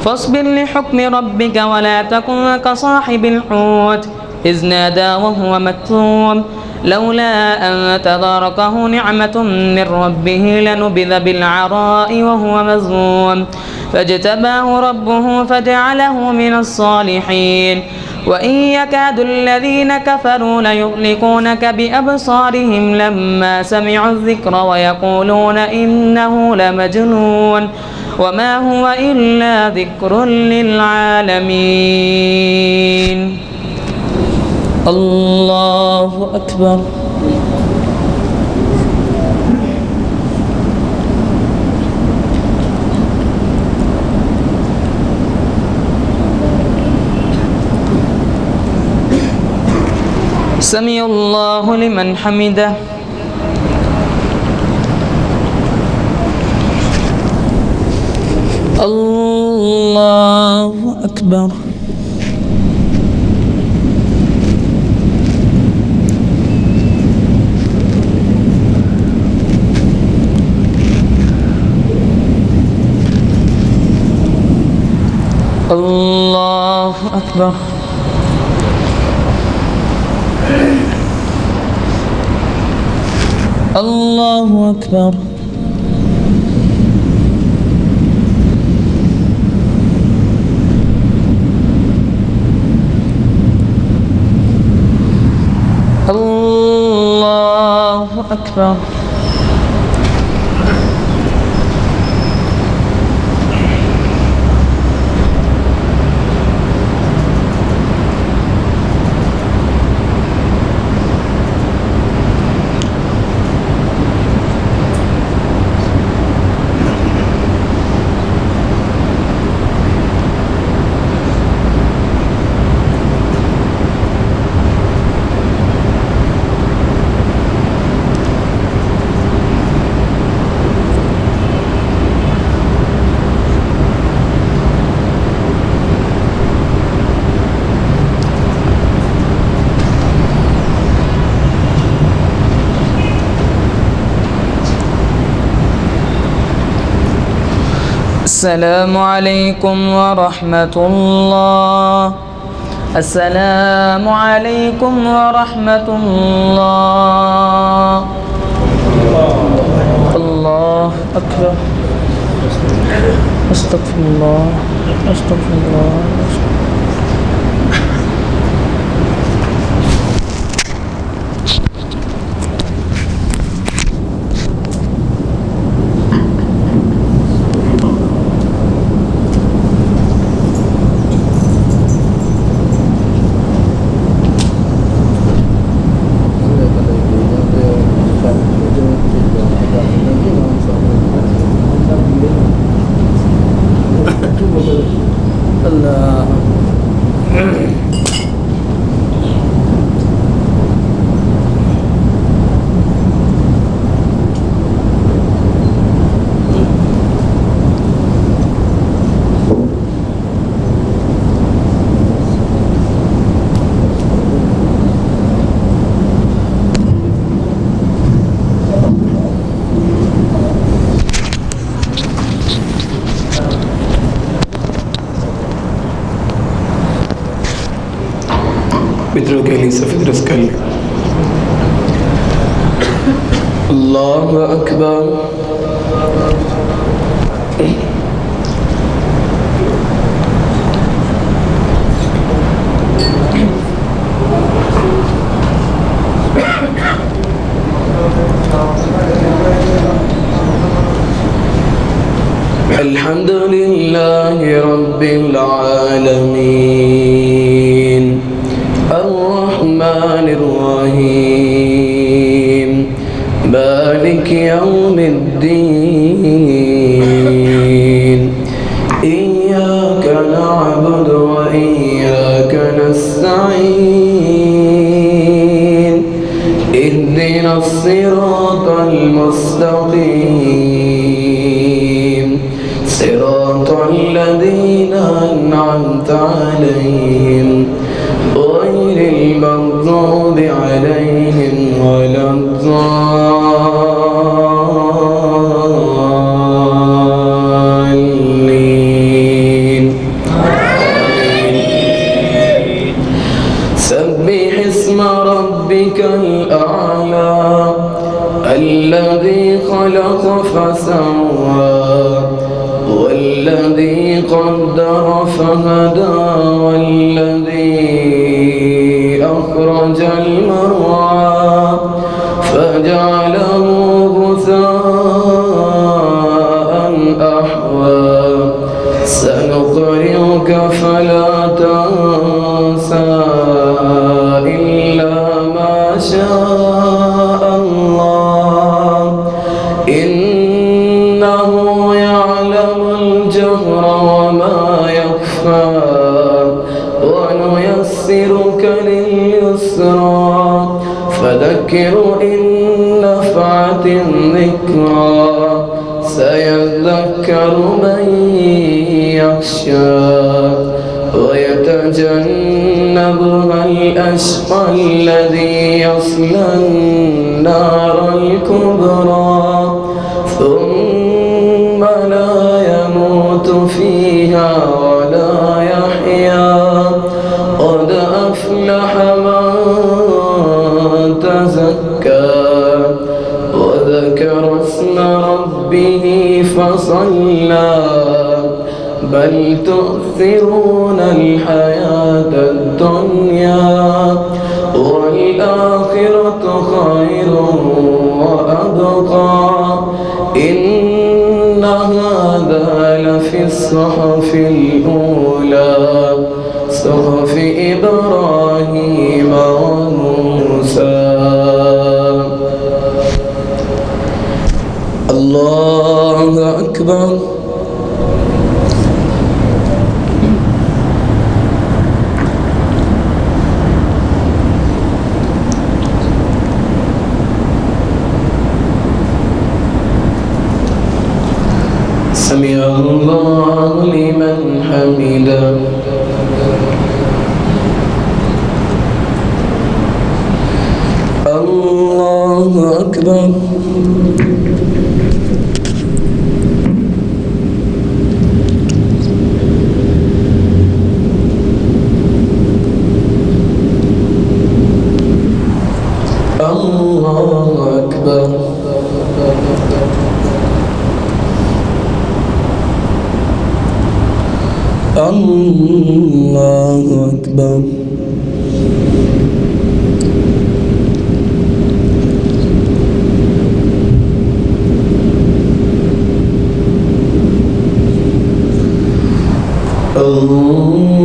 فاصبر لحكم ربك ولا تكن كصاحب الحوت إذ نادى وهو مكتوم لولا أن تداركه نعمة من ربه لنبذ بالعراء وهو مذموم فاجتباه ربه فجعله من الصالحين وإن يكاد الذين كفروا ليغلقونك بأبصارهم لما سمعوا الذكر ويقولون إنه لمجنون وما هو إلا ذكر للعالمين. الله أكبر. سمع الله لمن حمده. الله أكبر. الله أكبر. الله أكبر. الله أكبر. السلام عليكم ورحمة الله. السلام عليكم ورحمة الله. الله أكبر. أستغفر الله. أستغفر الله. मित्रों के लिए सफ़ेद रस कर लें। अल्लाह अकबर। अल्हम्दुलिल्लाहि रब्बिल आलमीन। الرحمن الرحيم مالك يوم الدين إياك نعبد وإياك نستعين اهدنا الصراط المستقيم صراط الذين أنعمت عليهم غير المغضوب عليهم ولا الضالين سبح اسم ربك الأعلى الذي خلق فسوى والذي قدر فهدى والذي أخرج المرعى فجعله غثاء أحوى سنقرئك فلا تنسى إلا ما شاء الله إنه يعلم الجهر وما يخفى ونيسرك لليسرى فذكر إن نفعت الذكرى سيذكر من يخشى ويتجنبها الأشقى الذي يصلى النار الكبرى ثم لا يموت فيها ولا يحيا قد أفلح من تزكى وذكر اسم ربه فصلى بل تؤثرون الحياة الدنيا والآخرة خير وأبقى إن هذا لفي الصحف الأولى صحف إبراهيم وموسى الله أكبر سمع الله لمن حمده الله أكبر الله أكبر الله أكبر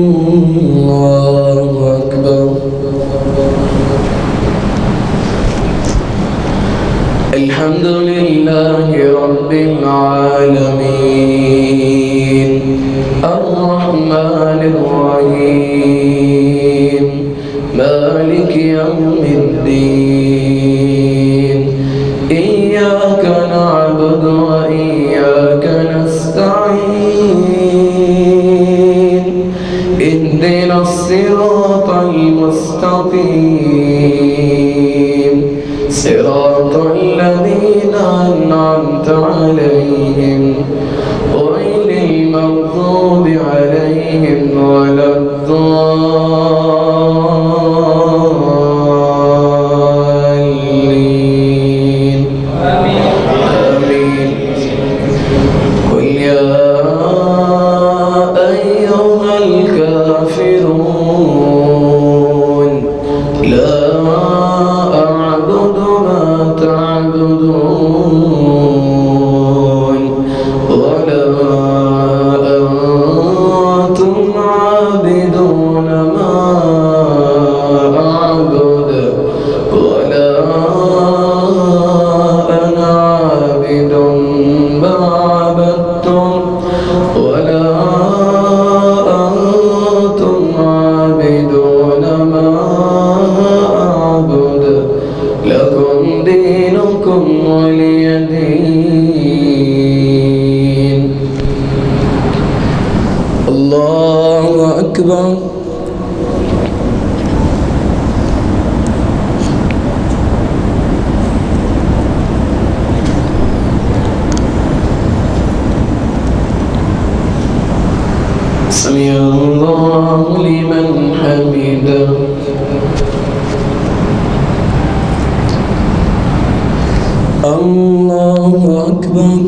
الله أكبر الحمد لله رب العالمين الرحمن الرحيم مالك يوم الدين إياك نعبد وإياك نستعين اهدنا الصراط المستقيم صراط الذين أنعمت عليهم غير المغضوب عليهم ولا الضالين آمين قل يا أيها الكافرون لا أعبد ما تعبدون ولا أنتم عابدون ما أعبد سمع الله لمن حمده. الله أكبر.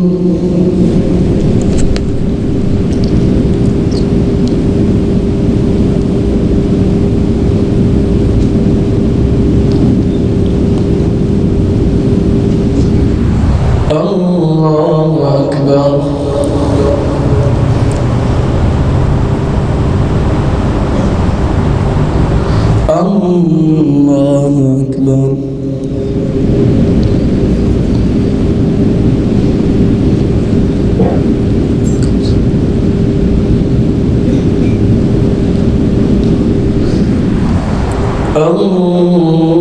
الله أكبر. الله أكبر.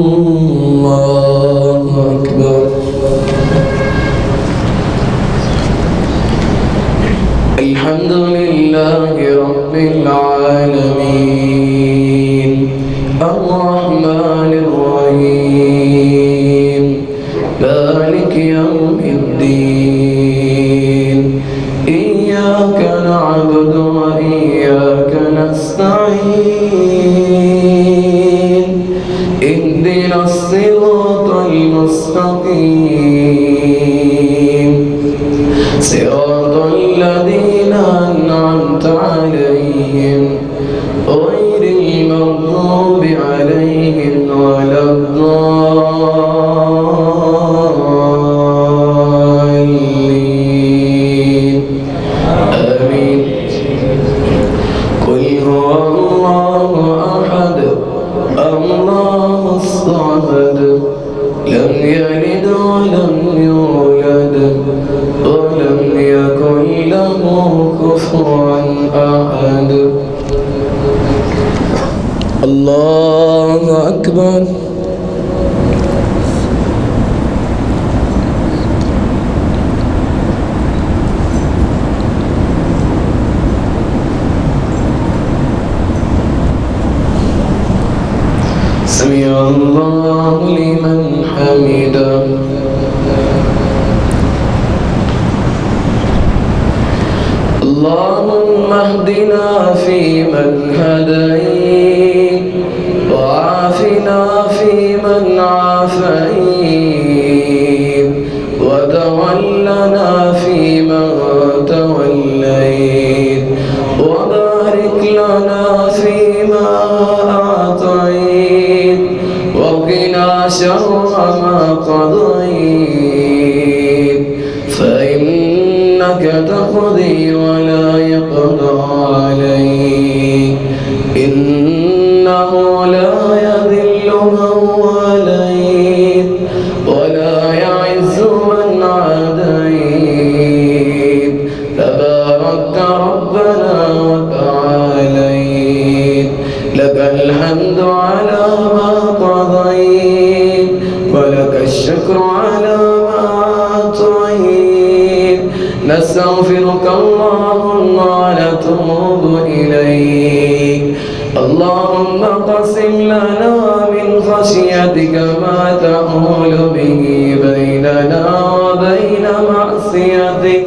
الله أكبر. الحمد لله رب العالمين الرحمن الرحيم مالك يوم الدين إياك نعبد وإياك نستعين اهدنا الصراط المستقيم صراط الذين أنعمت عليهم غير المغضوب عليهم ولا الضالين آمين. قل هو الله أحد الله الصمد لم يلد ولم يولد ولم يكن له كفوا أحد. الله أكبر. سمع الله لمن حمده. اللهم اهدنا فيمن هديت وعافنا فيمن عافيت وتولنا فيمن توليت وبارك لنا فيما أعطيت وقنا شر ما قضيت فإنك تقضي ولا يقضى عليك إنه لا يذل من وليت ولا يعز من عاديت تباركت ربنا وتعاليت لك الحمد على ما قضيت ولك الشكر على ما أعطيت نستغفرك اللهم ونتوب إليك. اللهم قسم لنا من خشيتك ما تحول به بيننا وبين معصيتك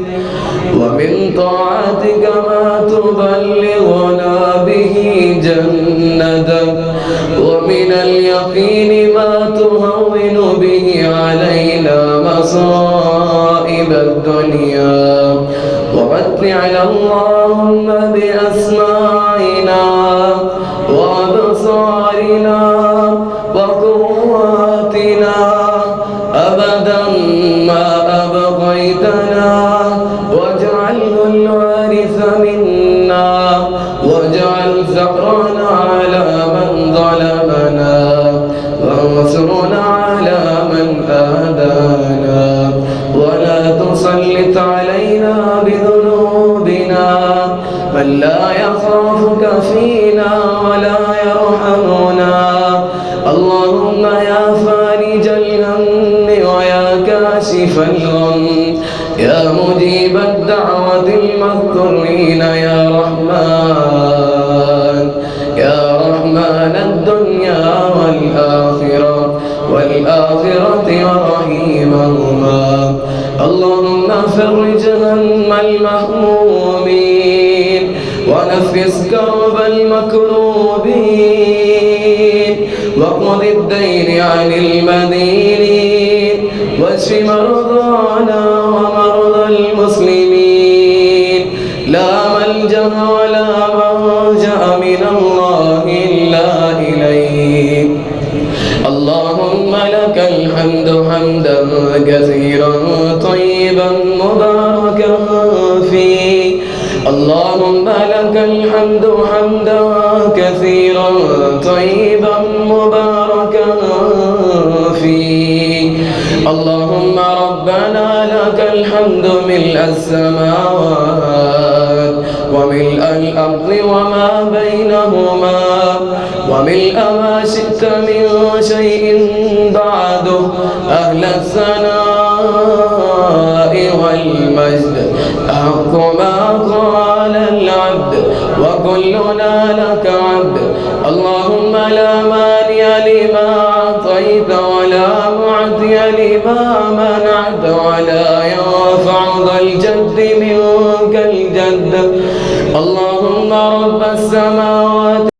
ومن طاعتك ما تبلغنا به جنتك ومن اليقين ما تهون به علينا مصائب الدنيا ومتعنا اللهم بأسماعنا وأبصارنا وقواتنا أبدا ما أبقيتنا واجعله الوارث منا واجعل ثأرنا على من ظلمنا وانصرنا على من آذانا ولا تسلط علينا بذنوبنا من لا يخافك فينا ولا يرحمنا. اللهم يا فارج الهم ويا كاشف الغم يا مجيب الدعوة المضطرين يا رحمن يا رحمن الدنيا والآخرة ورحيمهما. اللهم فرج هم المهمومين ونفس كرب المكروبين واقض الدين عن المدينين واشف مرضانا ومرضى المسلمين لا ملجأ ولا مرجأ من الله إلا إليك اللهم لك الحمد حمدا كثيرا طيبا مباركا فيه اللهم لك الحمد حمدا كثيرا طيبا مباركا فيه اللهم ربنا لك الحمد ملء السماوات وملء الأرض وما بينهما وملء ما شئت من شيء بعده أهل الثناء والمجد أحق ما قال العبد وكلنا لك عبد اللهم لا مانع لما أعطيت ولا معطي لما منعت ولا ينفع ذا الجد منك الجد اللهم رب السماوات